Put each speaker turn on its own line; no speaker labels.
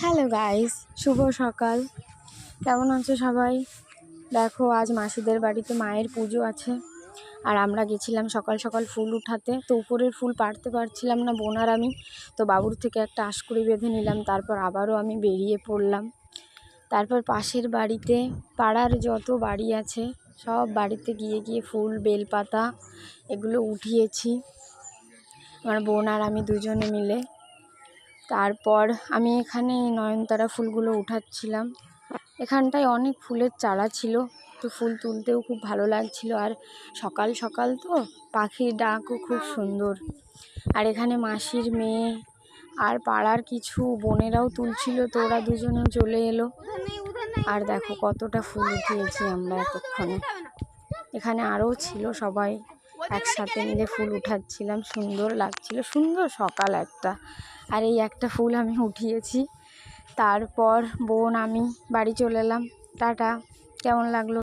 Hello guys, শুভ সকাল। কেমন আছো সবাই? দেখো, আজ মাসিদের বাড়িতে মায়ের পুজো আছে, আর আমরা গেছিলাম সকাল সকাল ফুল উঠাতে। তো উপরের ফুল পাড়তে পারছিলাম না বোন আর আমি, তো বাবুর থেকে একটা আশকুড়ি বেঁধে নিলাম। তারপর আবারও আমি বেরিয়ে পড়লাম। তারপর পাশের বাড়িতে, পাড়ার যত বাড়ি আছে সব বাড়িতে গিয়ে গিয়ে ফুল, বেলপাতা এগুলো উঠিয়েছি আমার বোন আর আমি দুজনে মিলে। তারপর আমি এখানে নয়নতারা ফুলগুলো উঠাচ্ছিলাম। এখানটায় অনেক ফুলের চারা ছিল, তো ফুল তুলতেও খুব ভালো লাগছিল। আর সকাল সকাল তো পাখির ডাকও খুব সুন্দর। আর এখানে মাসির মেয়ে আর পাড়ার কিছু বোনেরাও তুলছিল, তো ওরা দুজনে চলে এলো। আর দেখো কতটা ফুল উঠিয়েছি আমরা এতক্ষণে। এখানে আরও ছিল, সবাই একসাথে মিলে ফুল উঠাচ্ছিলাম, সুন্দর লাগছিল, সুন্দর সকাল একটা। আর এই একটা ফুল আমি উঠিয়েছি। তারপর বোন আমি বাড়ি চলে এলাম। টাটা। কেমন লাগলো?